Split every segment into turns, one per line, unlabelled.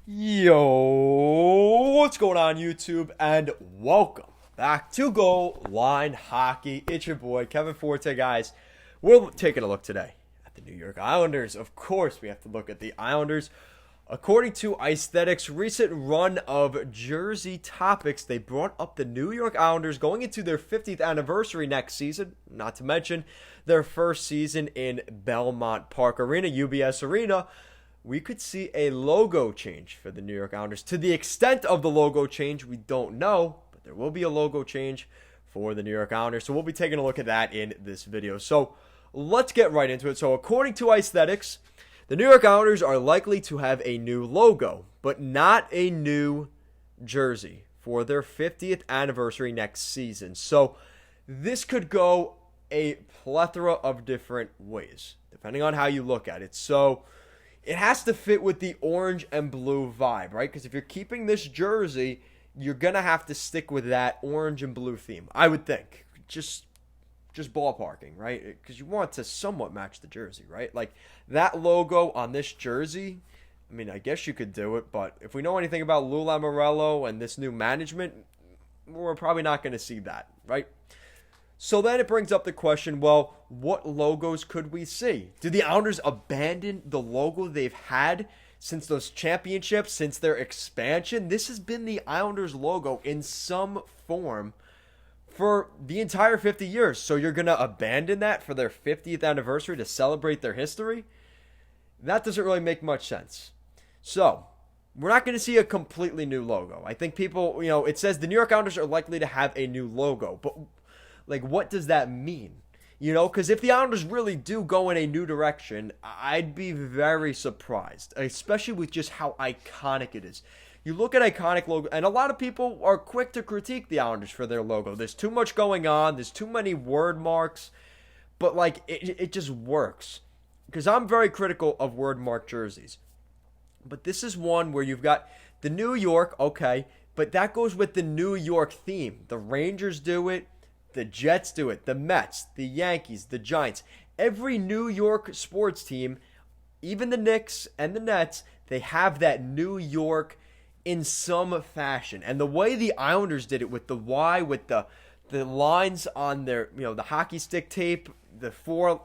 Yo, what's going on YouTube? And welcome back to Goal Line Hockey. It's your boy Kevin Forte, guys. We're taking a look today at the New York Islanders. Of course, we have to look at the Islanders. According to Aesthetics' recent run of jersey topics, they brought up the New York Islanders going into their 50th anniversary next season, not to mention their first season in Belmont Park Arena, UBS Arena. We could see a logo change for the New York Islanders. To the extent of the logo change, we don't know, but there will be a logo change for the New York Islanders. So we'll be taking a look at that in this video. So let's get right into it. So according to Aesthetics, the New York Islanders are likely to have a new logo, but not a new jersey for their 50th anniversary next season. So this could go a plethora of different ways, depending on how you look at it. So it has to fit with the orange and blue vibe, right? Because if you're keeping this jersey, you're going to have to stick with that orange and blue theme, I would think. Just ballparking, right? Because you want to somewhat match the jersey, right? Like that logo on this jersey, I mean, I guess you could do it, but if we know anything about Lou Lamoriello and this new management, we're probably not going to see that, right? So then it brings up the question, well, what logos could we see? Do the Islanders abandon the logo they've had since those championships, since their expansion? This has been the Islanders logo in some form for the entire 50 years. So you're going to abandon that for their 50th anniversary to celebrate their history? That doesn't really make much sense. So we're not going to see a completely new logo. I think people, it says the New York Islanders are likely to have a new logo, but like, what does that mean? Because if the Islanders really do go in a new direction, I'd be very surprised, especially with just how iconic it is. You look at iconic logo, and a lot of people are quick to critique the Islanders for their logo. There's too much going on. There's too many word marks, but like it just works. Because I'm very critical of word mark jerseys, but this is one where you've got the New York, okay, but that goes with the New York theme. The Rangers do it. The Jets do it, the Mets, the Yankees, the Giants. Every New York sports team, even the Knicks and the Nets, they have that New York in some fashion. And the way the Islanders did it with the Y, with the lines on their, the hockey stick tape, there's four,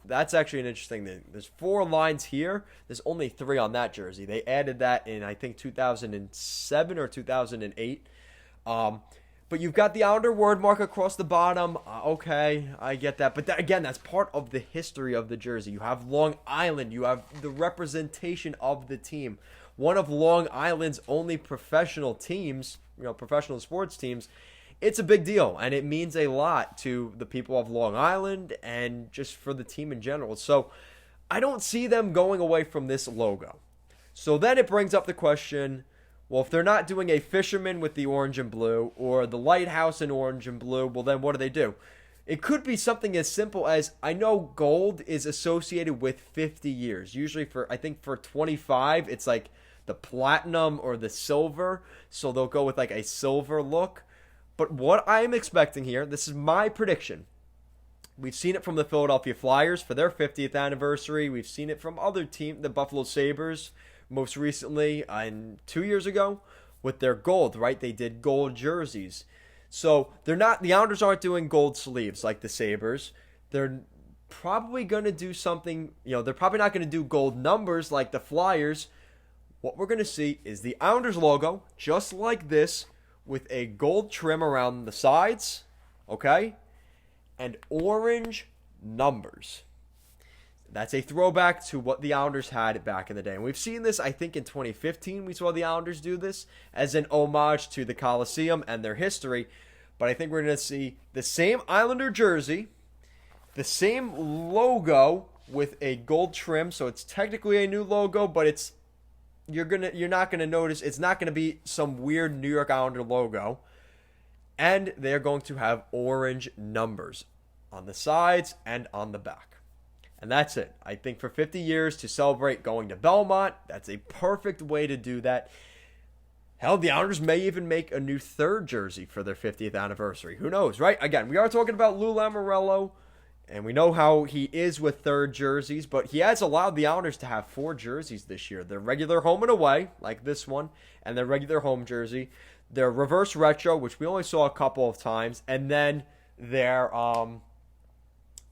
that's actually an interesting thing. There's 4 lines here. There's only 3 on that jersey. They added that in, I think, 2007 or 2008. But you've got the Islander word mark across the bottom. Okay, I get that. But again, that's part of the history of the jersey. You have Long Island. You have the representation of the team. One of Long Island's only professional teams, professional sports teams. It's a big deal, and it means a lot to the people of Long Island and just for the team in general. So I don't see them going away from this logo. So then it brings up the question, well, if they're not doing a fisherman with the orange and blue or the lighthouse in orange and blue, well, then what do? It could be something as simple as, I know gold is associated with 50 years. Usually for 25, it's like the platinum or the silver. So they'll go with like a silver look. But what I'm expecting here, this is my prediction. We've seen it from the Philadelphia Flyers for their 50th anniversary. We've seen it from other teams, the Buffalo Sabres, most recently, 2 years ago, with their gold, right? They did gold jerseys. So the Islanders aren't doing gold sleeves like the Sabres. They're probably going to do something, they're probably not going to do gold numbers like the Flyers. What we're going to see is the Islanders logo, just like this, with a gold trim around the sides, okay? And orange numbers. That's a throwback to what the Islanders had back in the day. And we've seen this, I think, in 2015. We saw the Islanders do this as an homage to the Coliseum and their history. But I think we're going to see the same Islander jersey, the same logo with a gold trim. So it's technically a new logo, but you're not going to notice. It's not going to be some weird New York Islander logo. And they're going to have orange numbers on the sides and on the back. And that's it. I think for 50 years to celebrate going to Belmont, that's a perfect way to do that. Hell, the Islanders may even make a new 3rd jersey for their 50th anniversary. Who knows, right? Again, we are talking about Lou Lamoriello And we know how he is with third jerseys, but he has allowed the Islanders to have 4 jerseys this year. Their regular home and away, like this one, and their regular home jersey. Their reverse retro, which we only saw a couple of times, and then their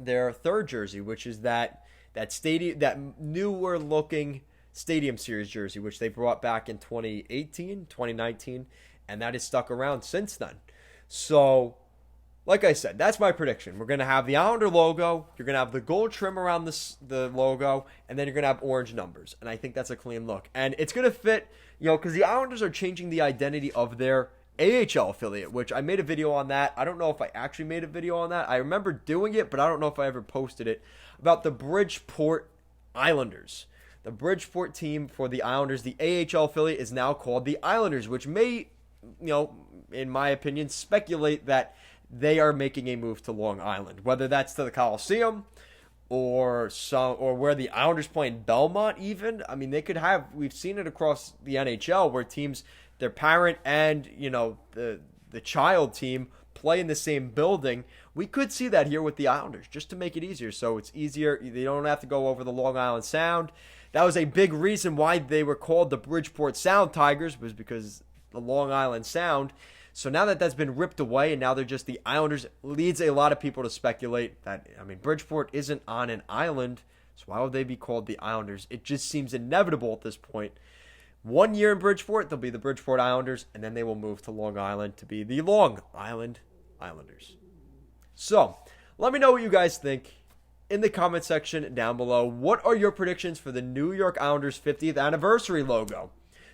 third jersey, which is that newer looking Stadium Series jersey, which they brought back in 2018, 2019, and that has stuck around since then. So, like I said, that's my prediction. We're going to have the Islander logo, you're going to have the gold trim around the logo, and then you're going to have orange numbers. And I think that's a clean look. And it's going to fit, because the Islanders are changing the identity of their AHL affiliate, which I made a video on that. I don't know if I actually made a video on that. I remember doing it, but I don't know if I ever posted it, about the Bridgeport Islanders. The Bridgeport team for the Islanders, the AHL affiliate, is now called the Islanders, which may, in my opinion, speculate that they are making a move to Long Island, whether that's to the Coliseum or where the Islanders play in Belmont even. I mean, they could have, we've seen it across the NHL where teams, their parent and, the child team play in the same building. We could see that here with the Islanders, just to make it easier. So it's easier. They don't have to go over the Long Island Sound. That was a big reason why they were called the Bridgeport Sound Tigers, was because the Long Island Sound. So now that that's been ripped away and now they're just the Islanders, leads a lot of people to speculate that, Bridgeport isn't on an island, so why would they be called the Islanders? It just seems inevitable at this point. 1 year in Bridgeport, they'll be the Bridgeport Islanders, and then they will move to Long Island to be the Long Island Islanders. So, let me know what you guys think in the comment section down below. What are your predictions for the New York Islanders 50th anniversary logo?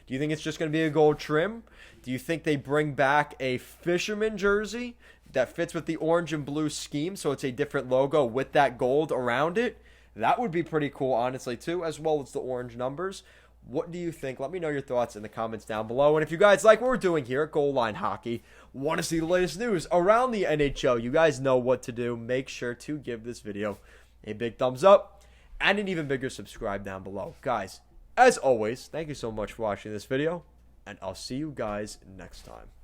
Do you think it's just going to be a gold trim? Do you think they bring back a fisherman jersey that fits with the orange and blue scheme, so it's a different logo with that gold around it? That would be pretty cool, honestly, too, as well as the orange numbers. What do you think? Let me know your thoughts in the comments down below. And if you guys like what we're doing here at Goal Line Hockey, want to see the latest news around the NHL, you guys know what to do. Make sure to give this video a big thumbs up and an even bigger subscribe down below. Guys, as always, thank you so much for watching this video, and I'll see you guys next time.